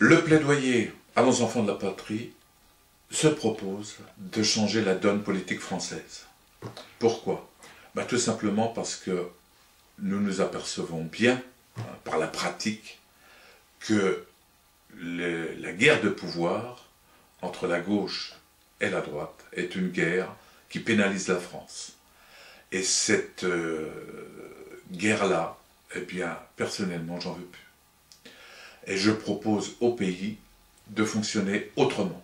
Le plaidoyer à nos enfants de la patrie se propose de changer la donne politique française. Pourquoi? Tout simplement parce que nous nous apercevons bien, par la pratique, que la guerre de pouvoir entre la gauche et la droite est une guerre qui pénalise la France. Et cette guerre-là, eh bien, personnellement, j'en veux plus. Et je propose au pays de fonctionner autrement.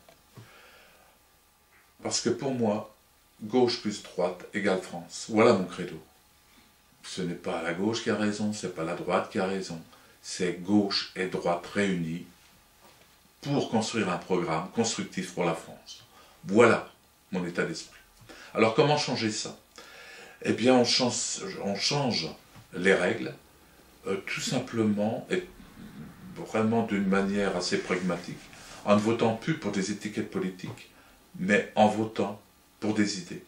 Parce que pour moi, gauche plus droite égale France. Voilà mon credo. Ce n'est pas la gauche qui a raison, ce n'est pas la droite qui a raison. C'est gauche et droite réunies pour construire un programme constructif pour la France. Voilà mon état d'esprit. Alors comment changer ça? Eh bien on change les règles tout simplement et vraiment d'une manière assez pragmatique, en ne votant plus pour des étiquettes politiques, mais en votant pour des idées.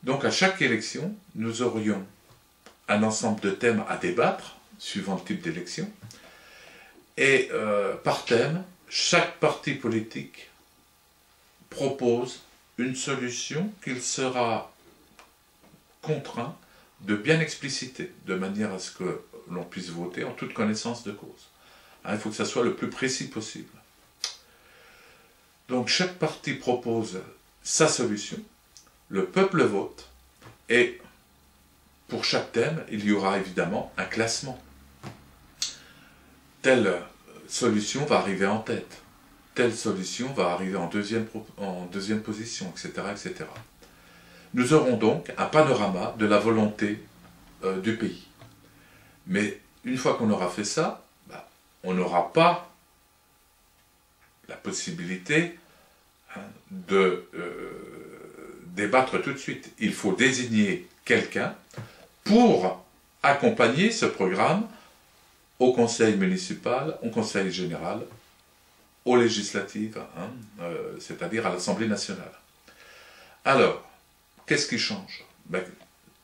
Donc à chaque élection, nous aurions un ensemble de thèmes à débattre, suivant le type d'élection, et par thème, chaque parti politique propose une solution qu'il sera contraint de bien expliciter, de manière à ce que l'on puisse voter en toute connaissance de cause. Il faut que ça soit le plus précis possible. Donc chaque parti propose sa solution, le peuple vote, et pour chaque thème, il y aura évidemment un classement. Telle solution va arriver en tête, telle solution va arriver en deuxième position, etc., etc. Nous aurons donc un panorama de la volonté du pays. Mais une fois qu'on aura fait ça, on n'aura pas la possibilité de débattre tout de suite. Il faut désigner quelqu'un pour accompagner ce programme au conseil municipal, au conseil général, aux législatives, c'est-à-dire à l'Assemblée nationale. Alors, qu'est-ce qui change?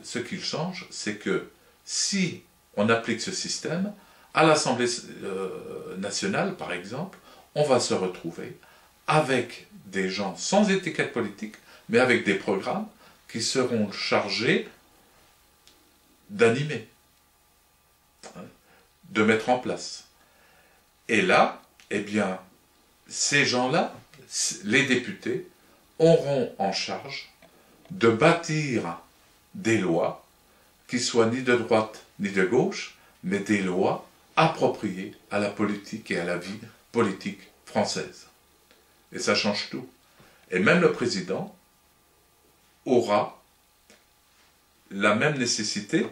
Ce qui change, c'est que si on applique ce système, à l'Assemblée nationale, par exemple, on va se retrouver avec des gens sans étiquette politique, mais avec des programmes qui seront chargés d'animer, de mettre en place. Et là, eh bien, ces gens-là, les députés, auront en charge de bâtir des lois qui soient ni de droite ni de gauche, mais des lois appropriées à la politique et à la vie politique française. Et ça change tout. Et même le président aura la même nécessité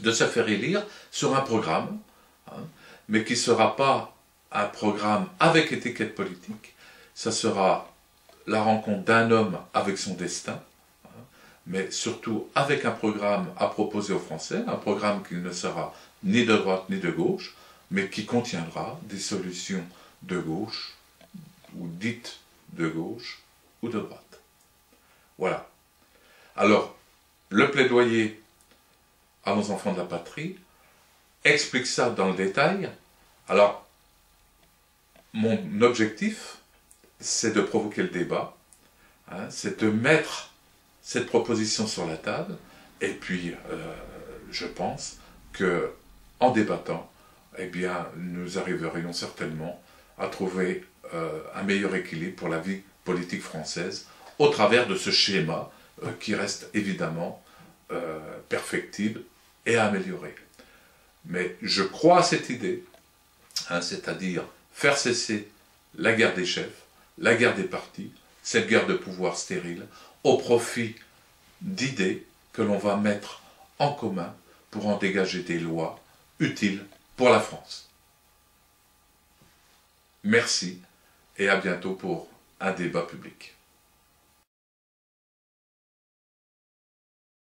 de se faire élire sur un programme, mais qui ne sera pas un programme avec étiquette politique, ça sera la rencontre d'un homme avec son destin, mais surtout avec un programme à proposer aux Français, un programme qui ne sera ni de droite ni de gauche, mais qui contiendra des solutions de gauche, ou dites de gauche, ou de droite. Voilà. Alors, le plaidoyer à nos enfants de la patrie explique ça dans le détail. Alors, mon objectif, c'est de provoquer le débat, c'est de mettre cette proposition sur la table, et puis je pense que en débattant, eh bien, nous arriverions certainement à trouver un meilleur équilibre pour la vie politique française au travers de ce schéma qui reste évidemment perfectible et amélioré. Mais je crois à cette idée, c'est-à-dire faire cesser la guerre des chefs, la guerre des partis, cette guerre de pouvoir stérile, au profit d'idées que l'on va mettre en commun pour en dégager des lois utiles pour la France. Merci et à bientôt pour un débat public.